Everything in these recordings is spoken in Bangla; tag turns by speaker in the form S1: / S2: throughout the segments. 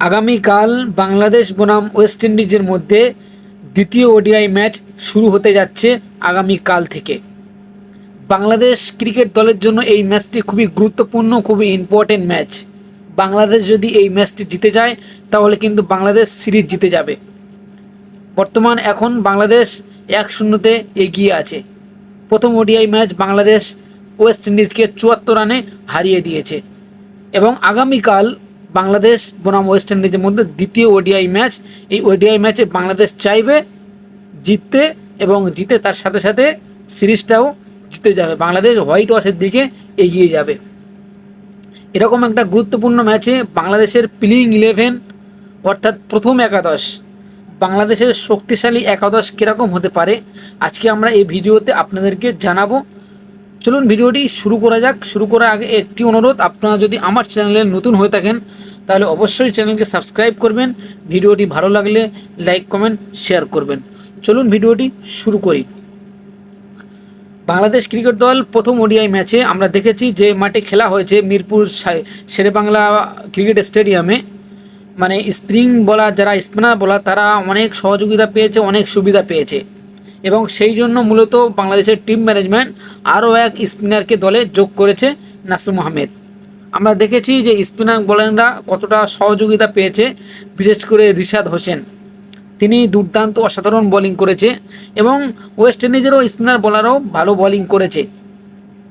S1: আগামীকাল বাংলাদেশ বনাম ওয়েস্ট ইন্ডিজের মধ্যে দ্বিতীয় ওডিআই ম্যাচ শুরু হতে যাচ্ছে আগামীকাল থেকে। বাংলাদেশ ক্রিকেট দলের জন্য এই ম্যাচটি খুবই গুরুত্বপূর্ণ, খুবই ইম্পর্টেন্ট ম্যাচ। বাংলাদেশ যদি এই ম্যাচটি জিতে যায় তাহলে কিন্তু বাংলাদেশ সিরিজ জিতে যাবে। বর্তমান এখন বাংলাদেশ 1-0 এগিয়ে আছে। প্রথম ওডিআই ম্যাচ বাংলাদেশ ওয়েস্ট ইন্ডিজকে 74 রানে হারিয়ে দিয়েছে এবং আগামীকাল বাংলাদেশ বনাম ওয়েস্ট ইন্ডিজের মধ্যে দ্বিতীয় ওডিআই ম্যাচ। এই ওডিআই ম্যাচে বাংলাদেশ চাইবে জিততে এবং জিতে তার সাথে সাথে সিরিজটাও জিতে যাবে। বাংলাদেশ হোয়াইট ওয়াশের দিকে এগিয়ে যাবে। এরকম একটা গুরুত্বপূর্ণ ম্যাচে বাংলাদেশের প্লেইং 11 অর্থাৎ প্রথম একাদশ, বাংলাদেশের শক্তিশালী একাদশ কীরকম হতে পারে আজকে আমরা এই ভিডিওতে আপনাদেরকে জানাবো। চলুন ভিডিওটি শুরু করা যাক। শুরু করার আগে একটি অনুরোধ, আপনারা যদি আমার চ্যানেলে নতুন হয়ে থাকেন তাহলে অবশ্যই চ্যানেলকে সাবস্ক্রাইব করবেন। ভিডিওটি ভালো লাগলে লাইক কমেন্ট শেয়ার করবেন। চলুন ভিডিওটি শুরু করি। বাংলাদেশ ক্রিকেট দল প্রথম ওডিআই ম্যাচে আমরা দেখেছি যে মাঠে খেলা হয়েছে মিরপুর শেরেবাংলা ক্রিকেট স্টেডিয়ামে। মানে স্প্রিং বলার যারা স্পিনার বলার তারা অনেক সহযোগিতা পেয়েছে, অনেক সুবিধা পেয়েছে এবং সেই জন্য মূলত বাংলাদেশের টিম ম্যানেজমেন্ট আরও এক স্পিনারকে দলে যোগ করেছে, নাসুম আহমেদ। আমরা দেখেছি যে স্পিনার বোলাররা কতটা সহযোগিতা পেয়েছে, বিশেষ করে রিশাদ হোসেন, তিনি দুর্দান্ত অসাধারণ বোলিং করেছে এবং ওয়েস্ট ইন্ডিজেরও স্পিনার বোলারও ভালো বোলিং করেছে।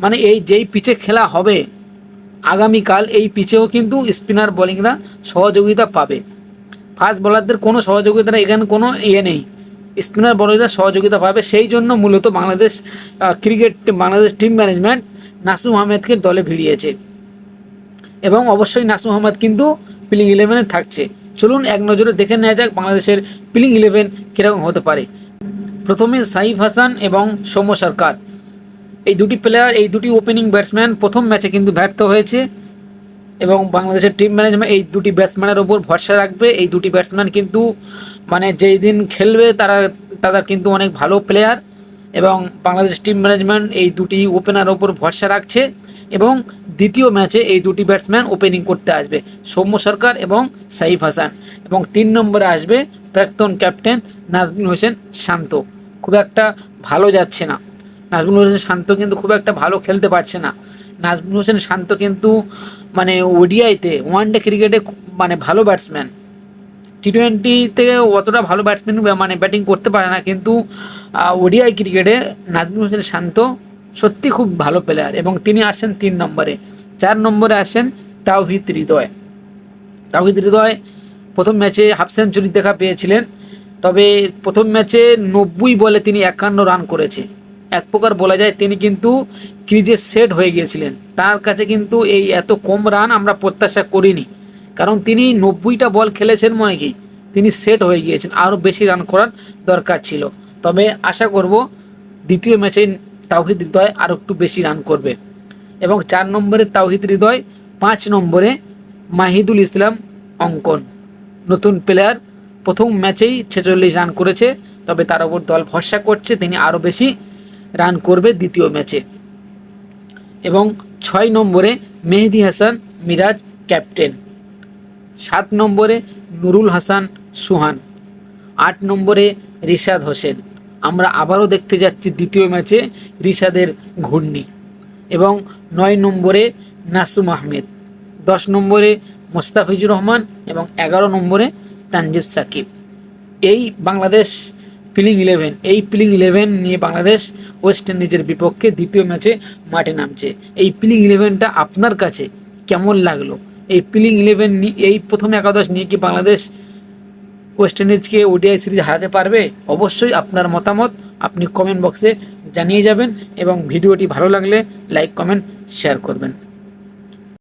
S1: মানে এই যেই পিচে খেলা হবে আগামীকাল, এই পিচেও কিন্তু স্পিনার বোলিংরা সহযোগিতা পাবে। ফাস্ট বোলারদের কোনো সহযোগিতা এখানে কোনো নেই, স্পিনার বোলাররা সহযোগিতা পাবে। সেই জন্য মূলত বাংলাদেশ টিম ম্যানেজমেন্ট নাসুম আহমেদকে দলে ভিড়িয়েছে এবং অবশ্যই নাসুম আহমেদ কিন্তু প্লেইং 11-এ থাকছে। চলুন এক নজরে দেখে নেওয়া যাক বাংলাদেশের প্লেইং 11 কীরকম হতে পারে। প্রথমে সাইফ হাসান এবং সৌম্য সরকার, এই দুটি প্লেয়ার, এই দুটি ওপেনিং ব্যাটসম্যান প্রথম ম্যাচে কিন্তু ব্যর্থ হয়েছে এবং বাংলাদেশের টিম ম্যানেজমেন্ট এই দুটি ব্যাটসম্যানের ওপর ভরসা রাখবে। এই দুটি ব্যাটসম্যান কিন্তু মানে যেই দিন খেলবে তারা কিন্তু অনেক ভালো প্লেয়ার এবং বাংলাদেশ টিম ম্যানেজমেন্ট এই দুটি ওপেনার ওপর ভরসা রাখছে এবং দ্বিতীয় ম্যাচে এই দুটি ব্যাটসম্যান ওপেনিং করতে আসবে, সৌম্য সরকার এবং সাইফ হাসান। এবং 3 নম্বরে আসবে প্রাক্তন ক্যাপ্টেন নাজমুল হোসেন শান্ত। খুব একটা ভালো যাচ্ছে না নাজমুল হোসেন শান্ত, কিন্তু খুব একটা ভালো খেলতে পারছে না। নাজমুল হোসেন শান্ত কিন্তু মানে ওডিআইতে, ওয়ানডে ক্রিকেটে মানে ভালো ব্যাটসম্যান, টি20 থেকে অতটা ভালো ব্যাটসম্যান মানে ব্যাটিং করতে পারে না, কিন্তু ওডিআই ক্রিকেটে নাজমুল হোসেন শান্ত সত্যি খুব ভালো প্লেয়ার এবং তিনি আসেন 3 নম্বরে। 4 নম্বরে আসেন তাওহিদ হৃদয়। তাওহিদ হৃদয় প্রথম ম্যাচে হাফ সেঞ্চুরি দেখা পেয়েছিলেন, তবে প্রথম ম্যাচে 90 বলে তিনি 51 রান করেছে। এক প্রকার বলা যায় তিনি কিন্তু ক্রিজে সেট হয়ে গিয়েছিলেন। তার কাছে কিন্তু এই এত কম রান আমরা প্রত্যাশা করিনি, কারণ তিনি 90টা বল খেলেছেন মানে কি তিনি সেট হয়ে গিয়েছেন, আরও বেশি রান করার দরকার ছিল। তবে আশা করব দ্বিতীয় ম্যাচে তাওহিদ হৃদয় আরও একটু বেশি রান করবে। এবং 4 নম্বরে তাওহিদ হৃদয়, 5 নম্বরে মাহিদুল ইসলাম অঙ্কন, নতুন প্লেয়ার, প্রথম ম্যাচেই 46 রান করেছে, তবে তার উপর দল ভরসা করছে তিনি আরও বেশি রান করবে দ্বিতীয় ম্যাচে। এবং 6 নম্বরে মেহেদি হাসান মিরাজ ক্যাপ্টেন, 7 নম্বরে নুরুল হাসান সুহান, 8 নম্বরে রিশাদ হোসেন। আমরা আবারও দেখতে যাচ্ছি দ্বিতীয় ম্যাচে রিশাদের ঘূর্ণি। এবং 9 নম্বরে নাসুম আহমেদ, 10 নম্বরে মোস্তাফিজুর রহমান এবং 11 নম্বরে তানজিব সাকিব। এই বাংলাদেশ প্লেইং 11, এই প্লেইং 11 নিয়ে বাংলাদেশ ওয়েস্ট ইন্ডিজের বিপক্ষে দ্বিতীয় ম্যাচে মাঠে নামছে। এই প্লেইং 11টা আপনার কাছে কেমন লাগলো? এই প্লেইং 11 নিয়ে, এই প্রথম একাদশ নিয়ে কি বাংলাদেশ ওয়েস্ট ইন্ডিজকে ওডিআই সিরিজ হারাতে পারবে? অবশ্যই আপনার মতামত আপনি কমেন্ট বক্সে জানিয়ে যাবেন এবং ভিডিওটি ভালো লাগলে লাইক কমেন্ট শেয়ার করবেন।